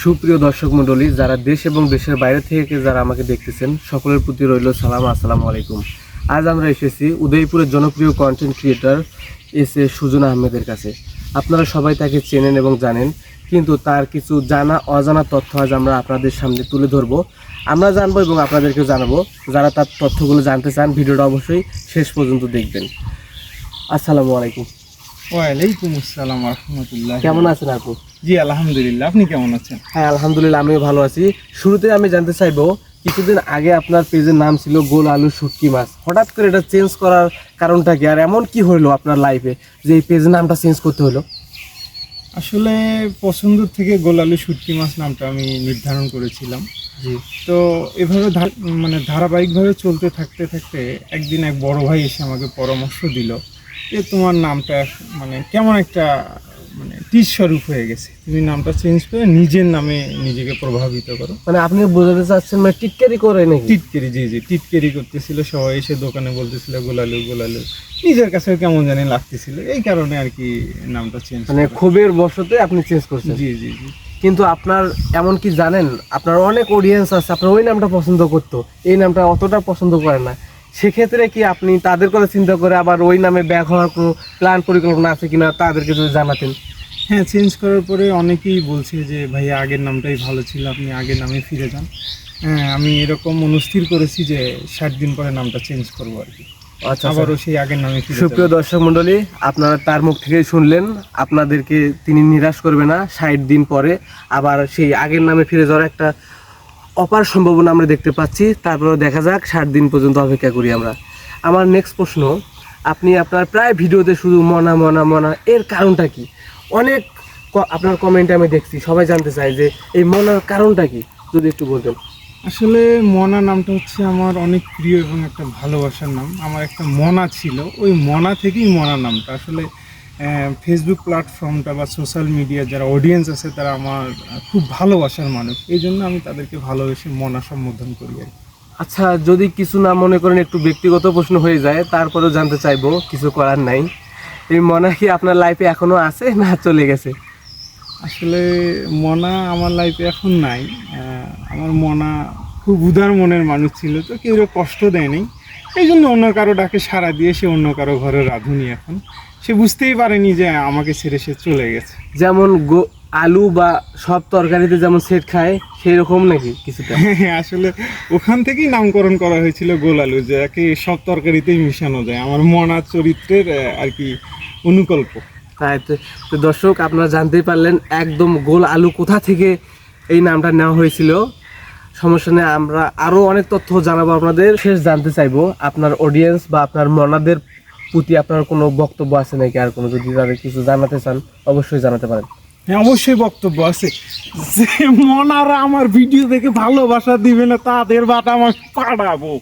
সুপ্রিয় দর্শক মণ্ডলী, যারা দেশ এবং দেশের বাইরে থেকে যারা আমাকে দেখতেছেন, সকলের প্রতি রইল সালাম, আসসালামু আলাইকুম। আজ আমরা এসেছি উদয়পুরের জনপ্রিয় কন্টেন্ট ক্রিয়েটর এস.এ. সুজন আহমেদের কাছে। আপনারা সবাই তাকে চেনেন এবং জানেন, কিন্তু তার কিছু জানা অজানা তথ্য আজ আমরা আপনাদের সামনে তুলে ধরবো। আমরা জানবো এবং আপনাদেরকে জানাবো। যারা তার তথ্যগুলো জানতে চান, ভিডিওটা অবশ্যই শেষ পর্যন্ত দেখবেন। আসসালামু আলাইকুম। ওয়ালাইকুম আসসালাম রাহমাতুল্লাহ। কেমন আছেন আপু? জি আলহামদুলিল্লাহ, আপনি কেমন আছেন? হ্যাঁ আলহামদুলিল্লাহ, আমিও ভালো আছি। শুরুতে আমি জানতে চাইবো, কিছুদিন আগে আপনার পেজের নাম ছিল গোল আলু শুটকি মাছ, হঠাৎ করে এটা চেঞ্জ করার কারণটা কি, আর এমন কি হলো আপনার লাইফে যে এই পেজের নামটা চেঞ্জ করতে হলো? আসলে পছন্দ থেকে গোল আলু শুটকি মাছ নামটা আমি নির্ধারণ করেছিলাম। জি। তো এভাবে ধারাবাহিকভাবে চলতে থাকতে থাকতে একদিন এক বড় ভাই এসে আমাকে পরামর্শ দিল যে তোমার নামটা কেমন একটা টিস স্বরূপ হয়ে গেছে, তুমি নামটা চেঞ্জ করে নিজের নামে নিজেকে প্রভাবিত করো। আপনি বোঝাতে চাচ্ছেন টিটকারি করে নাকি? টিটকারি, জি টিটকারি করতেছিল, সবাই এসে দোকানে বলতেছিল গোলালু গোলালু, নিজের কাছে কেমন জানি লাগতেছিল, এই কারণে আর কি নামটা চেঞ্জ। ক্ষোভের বশতে আপনি চেঞ্জ করছেন? জি জি জি। কিন্তু আপনার এমন কি জানেন, আপনার অনেক অডিয়েন্স আছে আপনার ওই নামটা পছন্দ করতো, এই নামটা অতটা পছন্দ করে না। সেক্ষেত্রে কি আপনি তাদের কথা চিন্তা করে আবার ওই নামে ব্যাক হওয়ার কোনো প্ল্যান পরিকল্পনা আছে কিনা তাদেরকে যদি জানাতেন? হ্যাঁ, চেঞ্জ করার পরে অনেকেই বলছে যে ভাই আগের নামটাই ভালো ছিল, আপনি আগের নামে ফিরে যান। হ্যাঁ, আমি এরকম মনস্থির করেছি যে 60 দিন পরে নামটা চেঞ্জ করবো আর কি। আচ্ছা, আবারও সেই আগের নামে ফিরে যাব। সুপ্রিয় দর্শক মণ্ডলী, আপনারা তার মুখ থেকেই শুনলেন, আপনাদেরকে তিনি নিরাশ করবে না। 60 দিন পরে আবার সেই আগের নামে ফিরে যাওয়ার একটা অপার সম্ভাবনা আমরা দেখতে পাচ্ছি। তারপরেও দেখা যাক, 60 দিন পর্যন্ত অপেক্ষা করি আমরা। আমার নেক্সট প্রশ্ন, আপনি আপনার প্রায় ভিডিওতে শুধু মনা মনা মনা, এর কারণটা কি? অনেক আপনার কমেন্টে আমি দেখছি, সবাই জানতে চায় যে এই মনার কারণটা কি, যদি একটু বলতেন। আসলে মনা নামটা হচ্ছে আমার অনেক প্রিয় এবং একটা ভালোবাসার নাম। আমার একটা মনা ছিল, ওই মনা থেকেই মনা নামটা। আসলে ফেসবুক প্ল্যাটফর্মটা বা সোশ্যাল মিডিয়া যারা অডিয়েন্স আছে তারা আমার খুব ভালোবাসার মানুষ, এই জন্য আমি তাদেরকে ভালোবেসে মনা সম্বোধন করি আর কি। আচ্ছা, যদি কিছু না মনে করেন, একটু ব্যক্তিগত প্রশ্ন হয়ে যায়, তারপরেও জানতে চাইবো, কিছু করার নাই। এই মনা কি আপনার লাইফে এখনো আছে না চলে গেছে? আসলে মনা আমার লাইফে এখন নাই। আমার মনা খুব উদার মনের মানুষ ছিল, তো কেউ কষ্ট দেয়নি, এই জন্য অন্য কারো ডাকে সাড়া দিয়ে সে অন্য কারো ঘরে রাঁধুনি। এখন সে বুঝতেই পারেনি যে আমাকে ছেড়ে সে চলে গেছে। যেমন আলু বা সব তরকারিতে যেমন সেট খায়, সেই রকম নাকি কিছুটা? আসলে ওখান থেকেই নামকরণ করা হয়েছিল গোল আলু, যাকে সব তরকারিতেই মিশানো যায়, আমার মনা চরিত্রের আর কি অনুকল্প। তাই তো দর্শক, আপনারা জানতেই পারলেন একদম গোল আলু কোথা থেকে এই নামটা নেওয়া হয়েছিল। সমস্যা নেই, আমরা আরও অনেক তথ্য জানাবো আপনাদের। শেষ জানতে চাইবো, আপনার অডিয়েন্স বা আপনার মনাদের প্রতি আপনার কোনো বক্তব্য আছে নাকি? আর কোনো যদি তাদের কিছু জানাতে চান, অবশ্যই জানাতে পারেন। হ্যাঁ, অবশ্যই বক্তব্য আছে। যে মনারা আমার ভিডিও দেখে ভালোবাসা দিবে না, তাদের বাটা আমার পাড়াবো।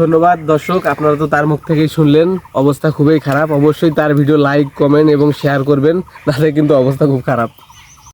ধন্যবাদ দর্শক, আপনারা তো তার মুখ থেকেই শুনলেন, অবস্থা খুবই খারাপ। অবশ্যই তার ভিডিও লাইক, কমেন্ট এবং শেয়ার করবেন, নাহলে কিন্তু অবস্থা খুব খারাপ।